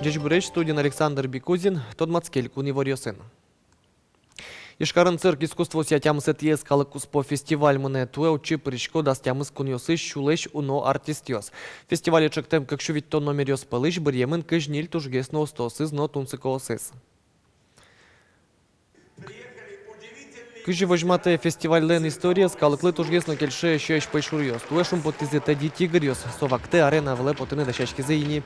Джечбуреч студент Александр Бикузин, Тодмацкель Куниварьосын. Ишкарын цирк искусство сятямыз этиес калыкуспо фестиваль мыне туэ учи причко дастямыз куньосы щулеш уно артистиос. Фестиваль чектем как шувитто номерёс пылыш бирьемын кыжнил тужгесно остосыз но тунцыкоосыз. Кыжи вожмате фестиваль лен история скалыклы тужгесно кельше щёщ пэшурьёс. Туэшум потизе тади тигрьёс. Совакте арена вле потыны дащачки зейни.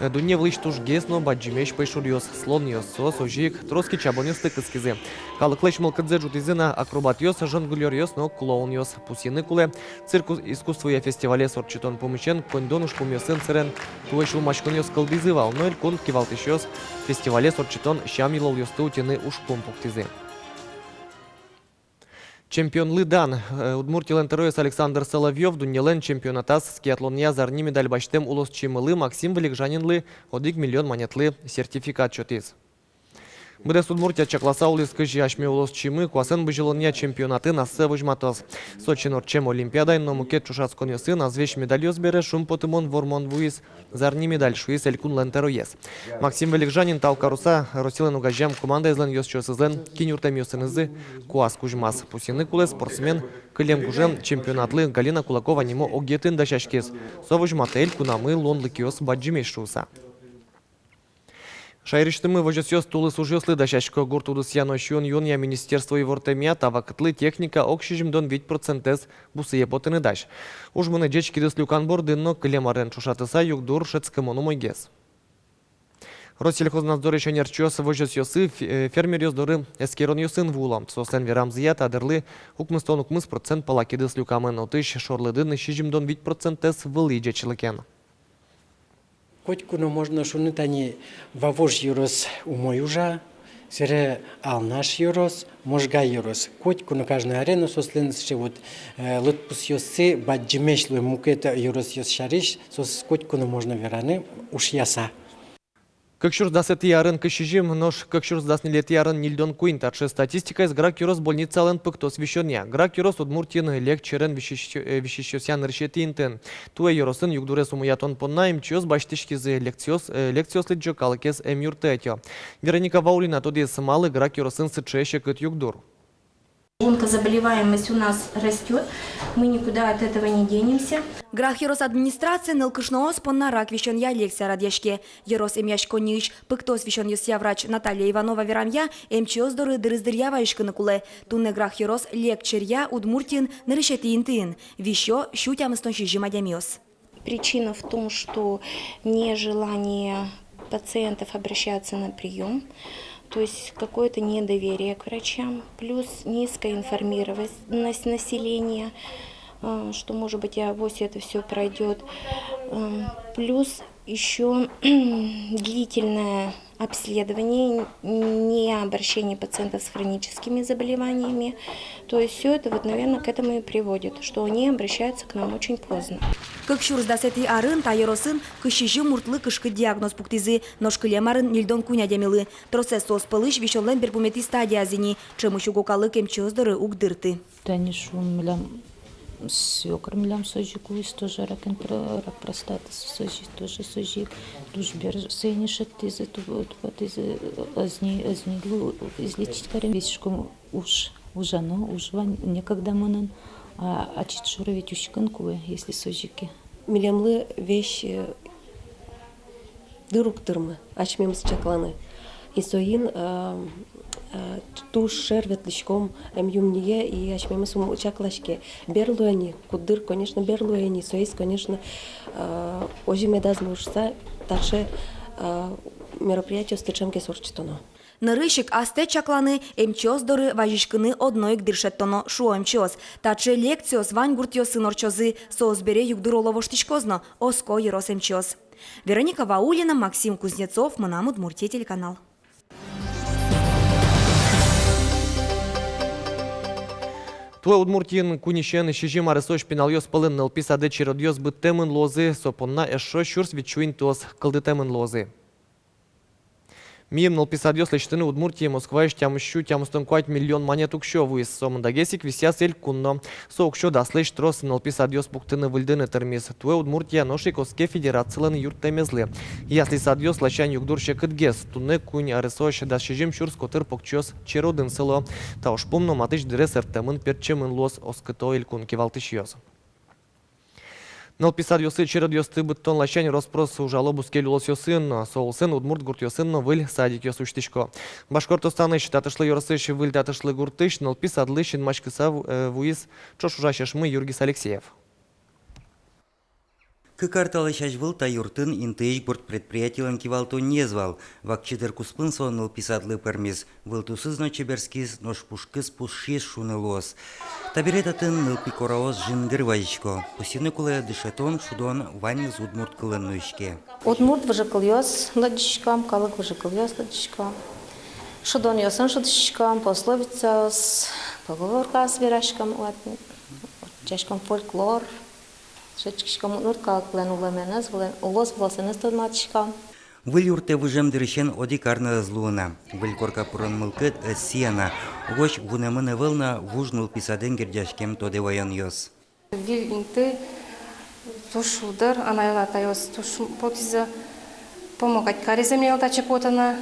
Дуне влыш тужгесно баджимеш пэшурьёс. Слоньёс сос ожик троски чабонёс тыкыскизе. Калыклыш мылкыдзе жутизына акробатьёс жонглёрьёс но клоуньёс. Пусины куле цирк искусство я фестивале сорчитон помещен кондонуш помёсын церен. Туэшул мачконьёс калдизывал. Но эль кон кивалтышёс фестивале сорчитон щамилол ёсты утины уж помпуктизе. Чемпион Лыдан Удмуртия лентероес Александр Соловьев дунелен чемпионатас скиатлония зарни медаль баштем улос чимылы Максим Великжанинлы 1 миллион монетлы сертификат чотиз. Быдес Удмуртия чакласа улис кыжи ашме улос чимы куасен быжилония чемпионаты насе выжматос. Сочи норчем олимпиадай но мукет чушацкон ёсы назвещ медальёс бере шум потымон вормон вуис зарни медаль шуис элькун лентероес. Максим Великжанин таукаруса росилен угажем команда излен ёс чосызлен кинюртем ёсынызы куас кужмас. Пусины куле спортсмен кылем кужем чемпионатлы Галина Кулакова нимо огетын дащашкес. Совыжматы элькунамы лонлы киос баджимеш шуса. Шайриштымы вожесёс тулы сужёслы дащачко гуртудус янощун юния министерство и вортемия тавакытлы техника окшижимдон 8% бусые потыны дащ. Уж мыны джечки дыс люканбор дынно кылемарен чушатыса югдур шецкымону мойгес. Россельхознадзор еще нерчёс вожесёсы фермер ёсдоры эскерон ёсын вулам. Сослен верам зият адырлы укмыстон укмыс процент палаки дыс люкамен отыш шорлы дынны шижимдон 8% вылы джечлыкен. Хоть куно можно шунытани вавож юрос умой уже, сере ал наш юрос, можга юрос. Хоть куно каждую арену сослен вот лотпус ёсы баджимешлу мукета юрос ёс шариш, сос хоть куно можно вераны уж яса. Как шурс дасет ярын кышижим, нож как шурс дасни лет ярын нильдон куин, также статистика из грак юрос больница лен пыктос вещерня. Грак юрос Удмуртин лег черен вещещосян решетинтен. Туэ юросын югдурес умуятон поннаим, чёс баштишки зе лекциос лиджо калкес эмюртетё. Вероника Ваулина тодес малы грак юросын сычеше кыт югдур. Онкозаболеваемость у нас растет, мы никуда от этого не денемся. Грах ерос администрации нылкышноос понна рак вещен я лекция радьяшке. Ерос эмяшко ниш, пыктос вещен я врач Наталья Иванова верамья, эмчиос доры дырыздырьява ишканыкуле. Тунне грах ерос лекчерья Удмуртин нарышетиинтын. Вещо щутямыстон жимадямиос. Причина в том, что нежелание пациентов обращаться на прием. То есть какое-то недоверие к врачам, плюс низкая информированность населения, что, может быть, и авось это все пройдет, плюс еще длительное обследование, не обращение пациентов с хроническими заболеваниями. То есть все это, вот, наверное, к этому и приводит, что они обращаются к нам очень поздно. Как шурс дасети арын тайеросын кышижи муртлы кышкы диагноз пуктизы, ножкылемарын нильдон куня демилы. Процесс сос пылыш вещолен берпумети стадия зини, чем еще гокалы кемчоздоры угдырты. Свекр милям сожик, уйс тоже рак простаты сожик, тоже сожик, душбер сейнишет из этого из азниглу излечить карем вещком уже некогда манан, а читшура ведь ущиканкуе, если сожики. Милямлы вещи дырук тырмы, ачмем с чакланы, и соин туш шервет личком юмние и ачмем сум чаклашке. Берлуани, кудыр, конечно, берлуани, соис, конечно, ожиме дазмушса, также мероприятие стычемки сорчитоно. Нарышик асте чакланы эмчоздоры важишкыны одной гдыршеттоно шуэмчоз. Таче лекциос вань гуртьосы норчозы соозбере югдуроловоштичкозно оско ерос эмчоз. Вероника Ваулина, Максим Кузнецов, Манам Удмуртия, телеканал. Туэ Удмуртин кунищен шижим арысош пеналёс пылын нылписады чиродьёс быттемын лозы сопонна эшо шурс вичуин тос кылдытемын лозы. Мием нолписадьос лечтыны Удмуртии Москва тямыщу тямыстон 5 миллион монет укщо вуис сомындагесик висяс эль кунно. Соукщо даслыш трос нолписадьос пуктыны выльдыны термис. Туэ Удмуртия ноши Коске федерациялын юрт темезлы. Ясли садьос лачан югдурше кытгес. Туны кунь арысош дашижим чурс котыр покчос черодын село. Тауш помно матыш дырес эртемын перчемын лос оскыто эль кун кевалтышьёз. Нолписад йосы черед йосты быттон лачань роспрос у жалобу скелюлос йосын, соулсын удмурт гурт йосын, но выль садик йосуштишко. Башкортостаны считатышлы йорысыш выль татышлы гуртыш, нолписад лыщин мачкыса вуиз чош ужащашмы Юргис Алексеев. Кыкарталы шашвыл та юртын интыш бурт предприятиялан кивалту не звал. Вакчидер куспынсо нолписадлы пермиз. Вылтусызно чеберскиз нож пушкыз пушшиз шунылос. Табиретатын нылпикораоз жингыр вайчко. Пусины кулая дышетон шудон ваньыз удмурт кылыннышке. Удмурт выжикал йос ладишкам, калык выжикал йос ладишкам. Шудон йосын шудишкам, пословица с поговорка с верашкам, чашкам фольклор. Шечкишкам удмурт калык плен улеменез, улос власенез тодматишкам. Выль юрте выжем дырышен оди карна злуна. Выль корка пурон мылкыт сиена. Гоч вунемыны вылна вуж нылписаден гердяшкем тоде ваян йос. Вил инты туш удар, анайлата йос туш потиза помогать кари землелта чепотана.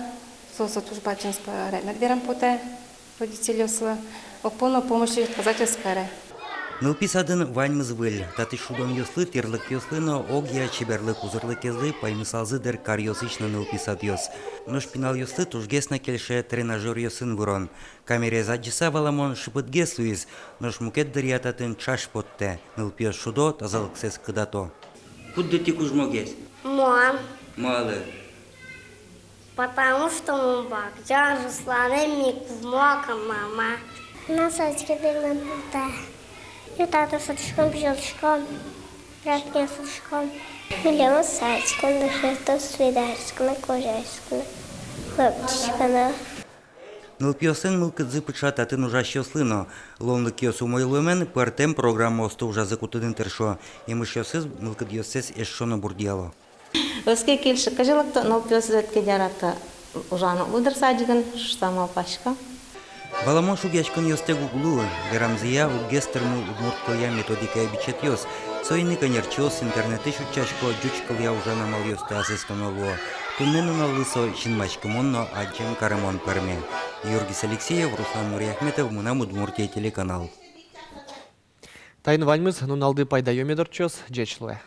Соса туш бачинс по ремек дерам поте родители йосла. Опоно помощи отказать скаре. Нылписадын ваньмыз выль. Таты шудон йослы терлык йослыно огья чеберлык узырлык езлы паймысалзы дыр кар йосычны нылписад йос. Но шпинал йослы тушгесна кельше тренажер йосын вырон. Камере заджиса валамон шипытге суиз, но шмукет дыр ятатын чаш потте. Нылпиос шудо тазалыксес кыдато. Кудды ти кужмогес? Мам, Малы. потому что мы бак, Руслан, Мик, Мока, мама. На садике бегали пута. И тата садишком, пжелчком, братья садишком. Миллион садиком, дышето свидарском, кожайском, хлопчиком. Нылпиосын мылкыдзы пыча татын ужаш йослыно. Лонлык йос умойлумен пыртем программа осты ужа закутыдын тершо. Имыш йосыз мылкыд йосез эшшоно бурдияло. Өске келші кажылықты нолпиос зетке жарата ужаны удыр садигын штамал пашка. Валамон шугячкон йосте гуглу, верамзия угестерму удмурткоя методика обичет йос. Сойны конерчос интернеты шучачко джучкал я уже намал йосте асестоново. Туннену на лысо шинмачкамонно аджем карамон перме. Юргис Алексеев, Руслан Нуриахметов, Мунам Удмуртия телеканал. Тайны вальмыз нуналды пайда йомедорчос джечлуэ.